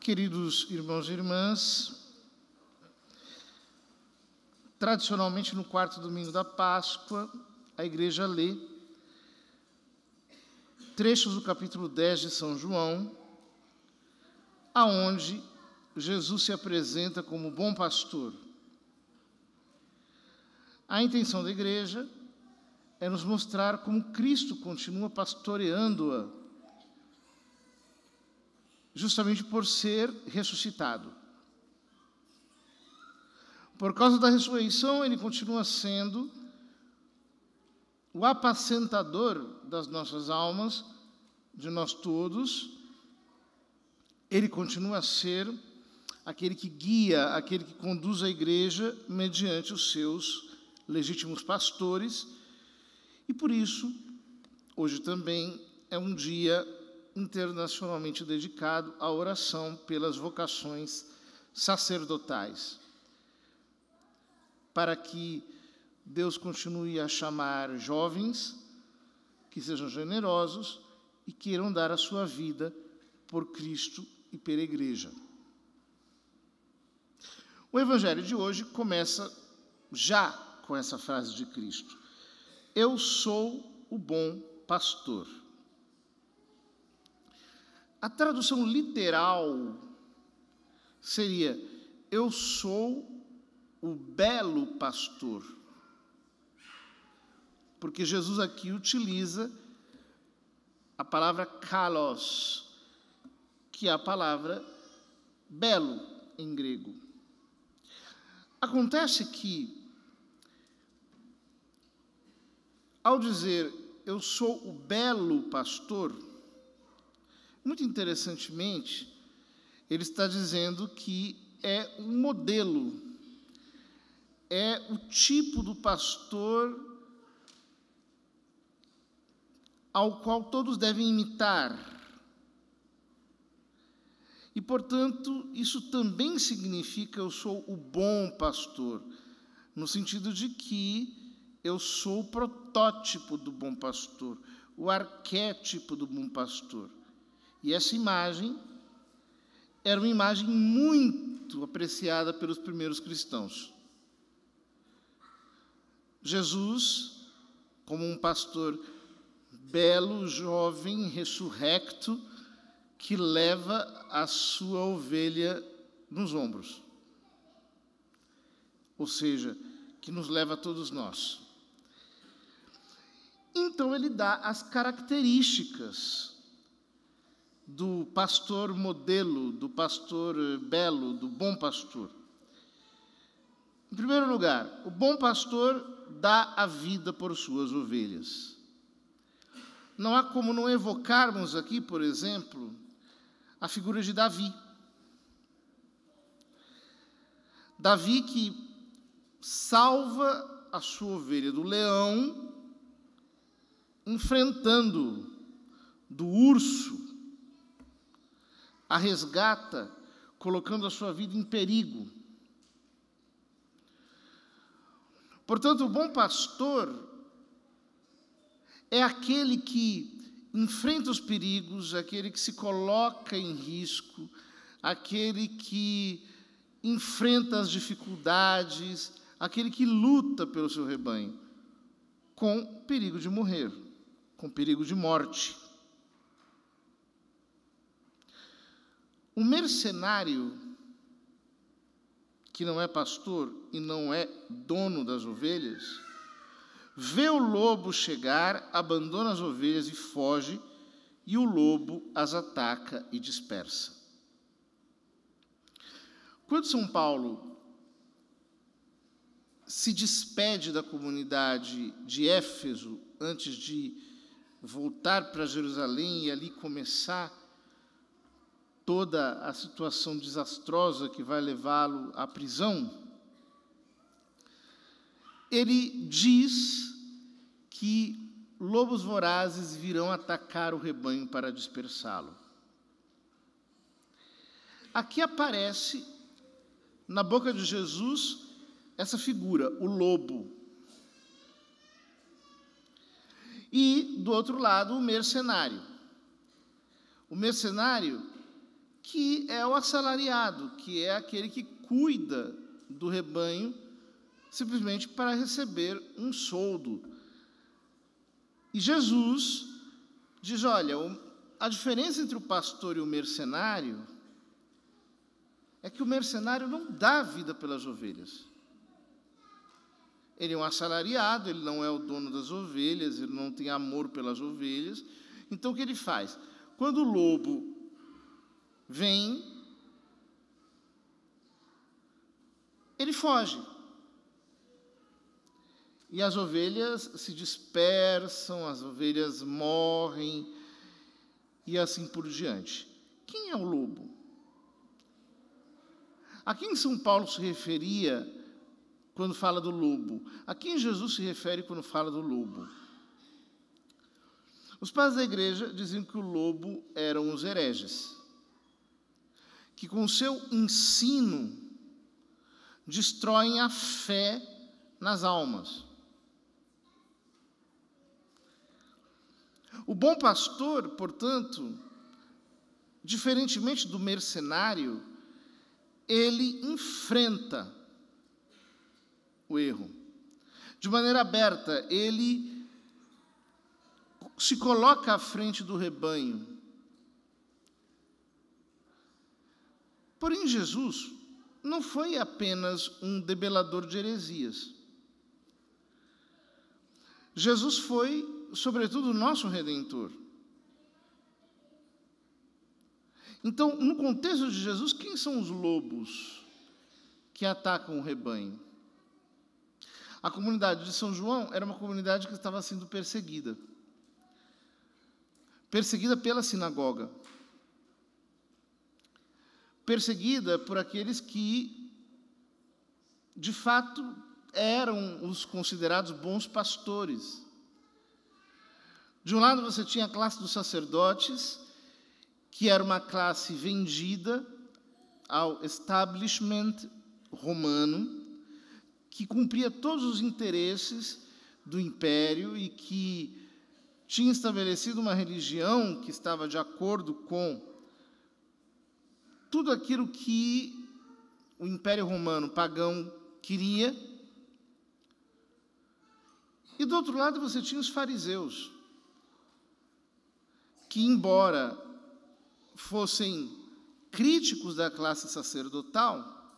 Queridos irmãos e irmãs, tradicionalmente no quarto domingo da Páscoa, a igreja lê trechos do capítulo 10 de São João, aonde Jesus se apresenta como bom pastor. A intenção da igreja é nos mostrar como Cristo continua pastoreando-a, justamente por ser ressuscitado. Por causa da ressurreição, ele continua sendo o apacentador das nossas almas, de nós todos. Ele continua a ser aquele que guia, aquele que conduz a igreja mediante os seus legítimos pastores. E por isso, hoje também é um dia internacionalmente dedicado à oração pelas vocações sacerdotais, para que Deus continue a chamar jovens que sejam generosos e queiram dar a sua vida por Cristo e pela igreja. O evangelho de hoje começa já com essa frase de Cristo: eu sou o bom pastor. A tradução literal seria: eu sou o belo pastor. Porque Jesus aqui utiliza a palavra kalos, que é a palavra belo em grego. Acontece que, ao dizer eu sou o belo pastor, muito interessantemente, ele está dizendo que é um modelo, é o tipo do pastor ao qual todos devem imitar. E, portanto, isso também significa eu sou o bom pastor, no sentido de que eu sou o protótipo do bom pastor, o arquétipo do bom pastor. E essa imagem era uma imagem muito apreciada pelos primeiros cristãos. Jesus, como um pastor belo, jovem, ressurrecto, que leva a sua ovelha nos ombros. Ou seja, que nos leva a todos nós. Então ele dá as características do pastor modelo, do pastor belo, do bom pastor. Em primeiro lugar, o bom pastor dá a vida por suas ovelhas. Não há como não evocarmos aqui, por exemplo, a figura de Davi. Davi que salva a sua ovelha do leão, enfrentando do urso, a resgata, colocando a sua vida em perigo. Portanto, o bom pastor é aquele que enfrenta os perigos, aquele que se coloca em risco, aquele que enfrenta as dificuldades, aquele que luta pelo seu rebanho, com perigo de morrer, com perigo de morte. O mercenário, que não é pastor e não é dono das ovelhas, vê o lobo chegar, abandona as ovelhas e foge, e o lobo as ataca e dispersa. Quando São Paulo se despede da comunidade de Éfeso, antes de voltar para Jerusalém e ali começar toda a situação desastrosa que vai levá-lo à prisão, ele diz que lobos vorazes virão atacar o rebanho para dispersá-lo. Aqui aparece, na boca de Jesus, essa figura, o lobo. E, do outro lado, o mercenário. O mercenário que é o assalariado, que é aquele que cuida do rebanho simplesmente para receber um soldo. E Jesus diz, olha, a diferença entre o pastor e o mercenário é que o mercenário não dá vida pelas ovelhas. Ele é um assalariado, ele não é o dono das ovelhas, ele não tem amor pelas ovelhas. Então, o que ele faz? Quando o lobo vem, ele foge. E as ovelhas se dispersam, as ovelhas morrem, e assim por diante. Quem é o lobo? A quem São Paulo se referia quando fala do lobo? A quem Jesus se refere quando fala do lobo? Os pais da igreja diziam que o lobo eram os hereges, que com seu ensino destroem a fé nas almas. O bom pastor, portanto, diferentemente do mercenário, ele enfrenta o erro. De maneira aberta, ele se coloca à frente do rebanho. Porém, Jesus não foi apenas um debelador de heresias. Jesus foi, sobretudo, o nosso Redentor. Então, no contexto de Jesus, quem são os lobos que atacam o rebanho? A comunidade de São João era uma comunidade que estava sendo perseguida. Perseguida pela sinagoga. Perseguida por aqueles que, de fato, eram os considerados bons pastores. De um lado você tinha a classe dos sacerdotes, que era uma classe vendida ao establishment romano, que cumpria todos os interesses do império e que tinha estabelecido uma religião que estava de acordo com tudo aquilo que o Império Romano pagão queria. E do outro lado você tinha os fariseus, que, embora fossem críticos da classe sacerdotal,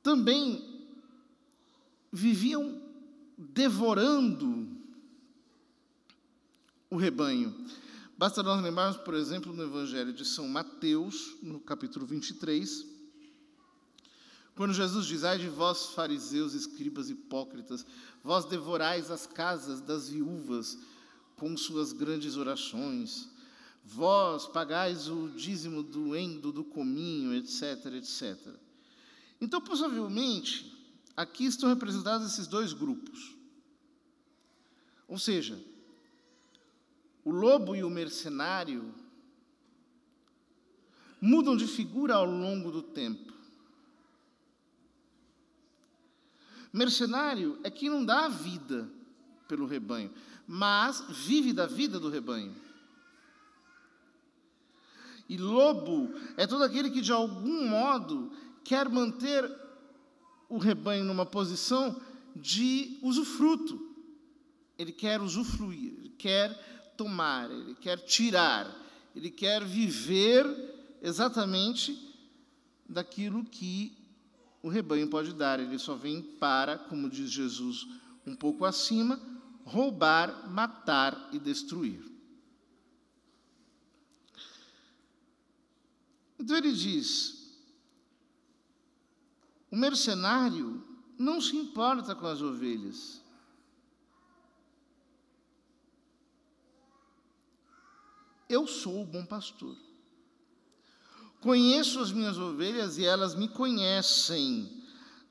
também viviam devorando o rebanho. Basta nós lembrarmos, por exemplo, no Evangelho de São Mateus, no capítulo 23, quando Jesus diz, ai de vós, fariseus, escribas hipócritas, vós devorais as casas das viúvas com suas grandes orações, vós pagais o dízimo do endo, do cominho, etc., etc. Então, possivelmente, aqui estão representados esses dois grupos. Ou seja, o lobo e o mercenário mudam de figura ao longo do tempo. Mercenário é quem não dá a vida pelo rebanho, mas vive da vida do rebanho. E lobo é todo aquele que, de algum modo, quer manter o rebanho numa posição de usufruto. Ele quer usufruir, ele quer tomar, ele quer tirar, ele quer viver exatamente daquilo que o rebanho pode dar. Ele só vem para, como diz Jesus um pouco acima, roubar, matar e destruir. Então ele diz, o mercenário não se importa com as ovelhas. Eu sou o bom pastor. Conheço as minhas ovelhas e elas me conhecem,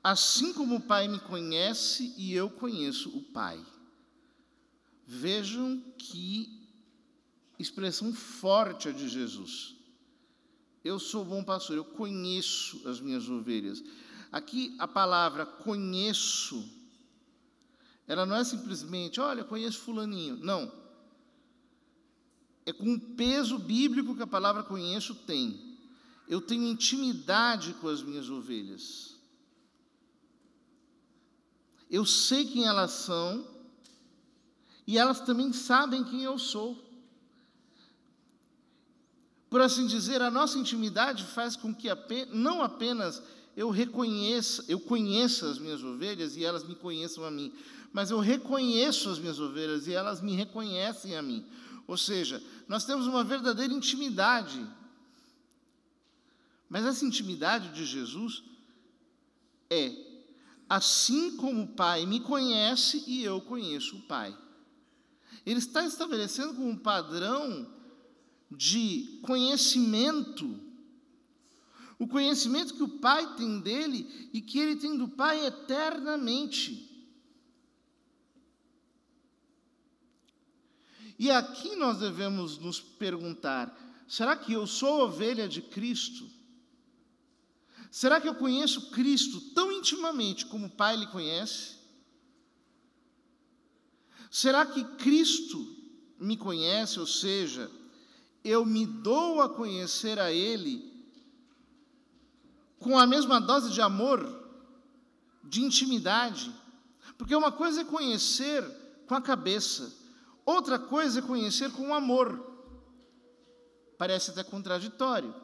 assim como o Pai me conhece e eu conheço o Pai. Vejam que expressão forte a de Jesus. Eu sou o bom pastor, eu conheço as minhas ovelhas. Aqui a palavra conheço, ela não é simplesmente, olha, conheço fulaninho. Não. é com o peso bíblico que a palavra conheço tem. Eu tenho intimidade com as minhas ovelhas. Eu sei quem elas são e elas também sabem quem eu sou. Por assim dizer, a nossa intimidade faz com que não apenas eu conheça as minhas ovelhas e elas me conheçam a mim, mas eu reconheço as minhas ovelhas e elas me reconhecem a mim. Ou seja, nós temos uma verdadeira intimidade. Mas essa intimidade de Jesus é assim como o Pai me conhece e eu conheço o Pai. Ele está estabelecendo como um padrão de conhecimento, o conhecimento que o Pai tem dele e que ele tem do Pai eternamente. E aqui nós devemos nos perguntar: será que eu sou ovelha de Cristo? Será que eu conheço Cristo tão intimamente como o Pai lhe conhece? Será que Cristo me conhece, ou seja, eu me dou a conhecer a Ele com a mesma dose de amor, de intimidade? Porque uma coisa é conhecer com a cabeça, outra coisa é conhecer com o amor. Parece até contraditório.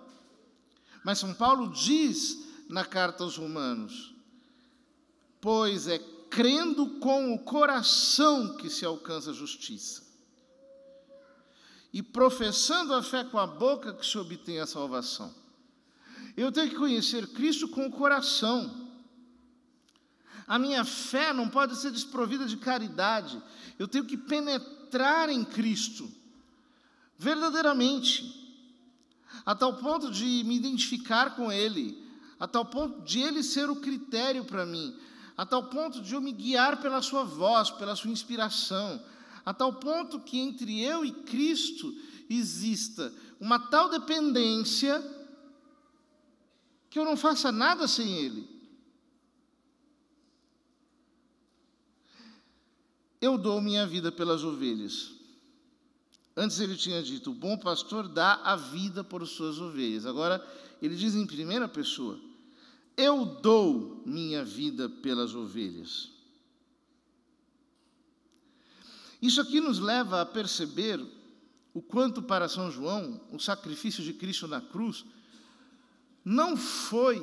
Mas São Paulo diz na carta aos Romanos: pois é crendo com o coração que se alcança a justiça, e professando a fé com a boca que se obtém a salvação. Eu tenho que conhecer Cristo com o coração. A minha fé não pode ser desprovida de caridade. Eu tenho que penetrar em Cristo verdadeiramente, a tal ponto de me identificar com Ele, a tal ponto de Ele ser o critério para mim, a tal ponto de eu me guiar pela sua voz, pela sua inspiração, a tal ponto que entre eu e Cristo exista uma tal dependência que eu não faça nada sem Ele. Eu dou minha vida pelas ovelhas. Antes ele tinha dito: o bom pastor dá a vida por suas ovelhas. Agora ele diz em primeira pessoa: eu dou minha vida pelas ovelhas. Isso aqui nos leva a perceber o quanto para São João o sacrifício de Cristo na cruz não foi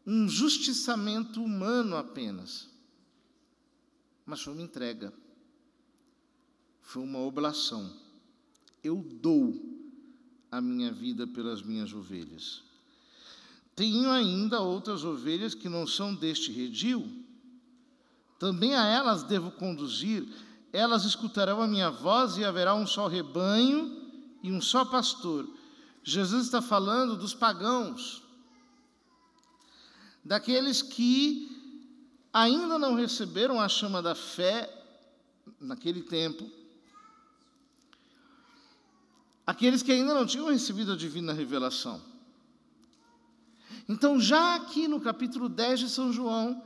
um justiçamento humano apenas, mas foi uma entrega, foi uma oblação. Eu dou a minha vida pelas minhas ovelhas. Tenho ainda outras ovelhas que não são deste redil, também a elas devo conduzir, elas escutarão a minha voz e haverá um só rebanho e um só pastor. Jesus está falando dos pagãos, daqueles que ainda não receberam a chama da fé naquele tempo, aqueles que ainda não tinham recebido a divina revelação. Então, já aqui no capítulo 10 de São João,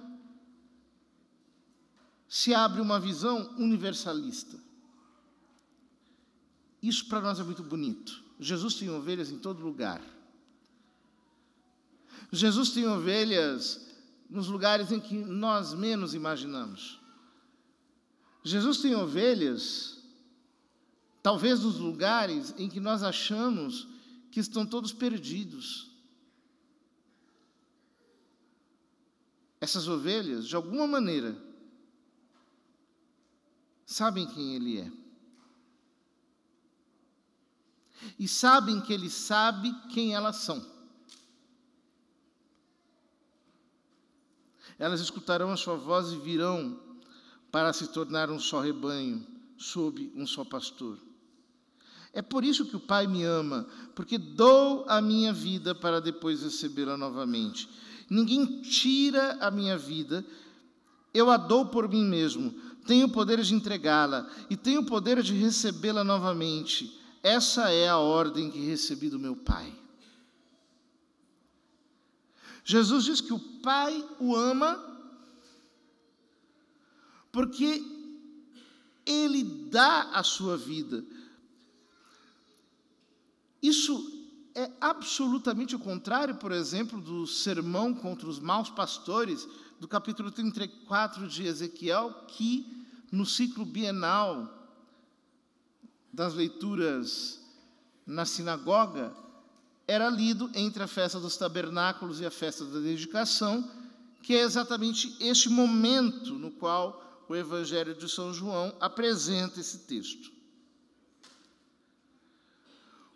se abre uma visão universalista. Isso para nós é muito bonito. Jesus tem ovelhas em todo lugar. Jesus tem ovelhas nos lugares em que nós menos imaginamos. Jesus tem ovelhas, talvez nos lugares em que nós achamos que estão todos perdidos. Essas ovelhas, de alguma maneira, sabem quem Ele é. E sabem que Ele sabe quem elas são. Elas escutarão a sua voz e virão para se tornar um só rebanho, sob um só pastor. É por isso que o Pai me ama, porque dou a minha vida para depois recebê-la novamente. Ninguém tira a minha vida, eu a dou por mim mesmo. Tenho o poder de entregá-la e tenho o poder de recebê-la novamente. Essa é a ordem que recebi do meu Pai. Jesus diz que o Pai o ama porque Ele dá a sua vida. Isso é absolutamente o contrário, por exemplo, do sermão contra os maus pastores, do capítulo 34 de Ezequiel, que no ciclo bienal das leituras na sinagoga era lido entre a festa dos tabernáculos e a festa da dedicação, que é exatamente este momento no qual o Evangelho de São João apresenta esse texto.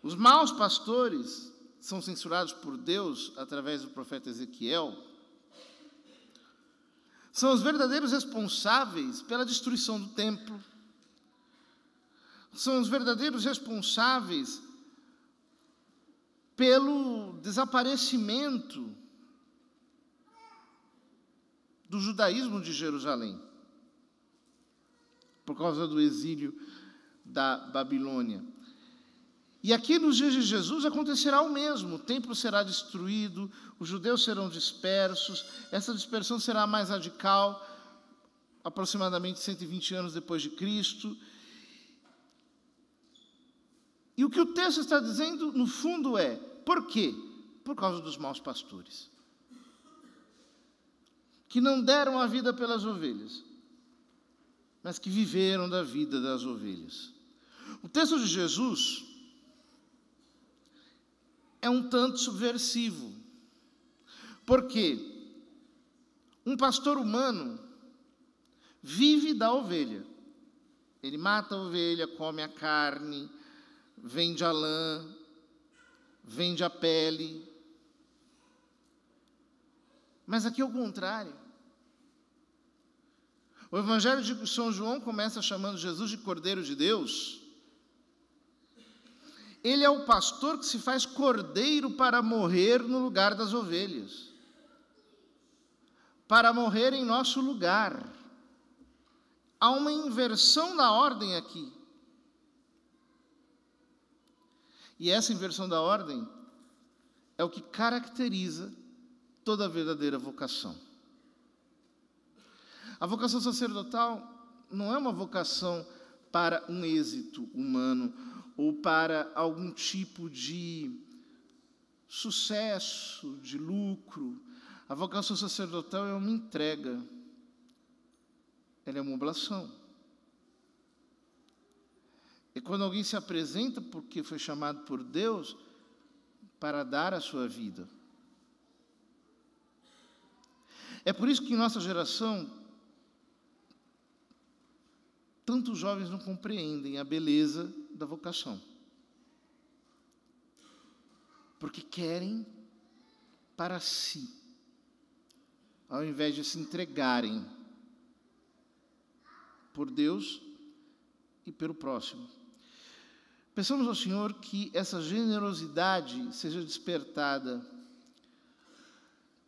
Os maus pastores são censurados por Deus através do profeta Ezequiel. São os verdadeiros responsáveis pela destruição do templo. São os verdadeiros responsáveis pelo desaparecimento do judaísmo de Jerusalém, por causa do exílio da Babilônia. E aqui nos dias de Jesus acontecerá o mesmo. O templo será destruído, os judeus serão dispersos, essa dispersão será mais radical, aproximadamente 120 anos depois de Cristo. E o que o texto está dizendo, no fundo, é: por quê? Por causa dos maus pastores, que não deram a vida pelas ovelhas, mas que viveram da vida das ovelhas. O texto de Jesus é um tanto subversivo, porque um pastor humano vive da ovelha. Ele mata a ovelha, come a carne, vende a lã, vende a pele. Mas aqui é o contrário. O Evangelho de São João começa chamando Jesus de Cordeiro de Deus. Ele é o pastor que se faz cordeiro para morrer no lugar das ovelhas, para morrer em nosso lugar. Há uma inversão da ordem aqui. E essa inversão da ordem é o que caracteriza toda a verdadeira vocação. A vocação sacerdotal não é uma vocação para um êxito humano ou para algum tipo de sucesso, de lucro. A vocação sacerdotal é uma entrega, ela é uma oblação. E quando alguém se apresenta porque foi chamado por Deus para dar a sua vida. É por isso que em nossa geração tantos jovens não compreendem a beleza da vocação. Porque querem para si, ao invés de se entregarem por Deus e pelo próximo. Peçamos ao Senhor que essa generosidade seja despertada,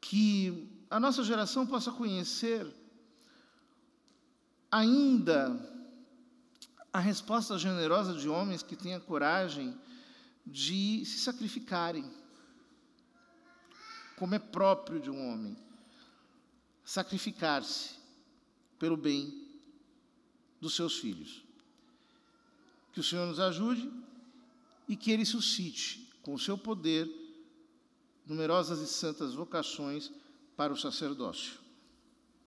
que a nossa geração possa conhecer ainda a resposta generosa de homens que têm a coragem de se sacrificarem, como é próprio de um homem, sacrificar-se pelo bem dos seus filhos. Que o Senhor nos ajude e que Ele suscite, com o seu poder, numerosas e santas vocações para o sacerdócio.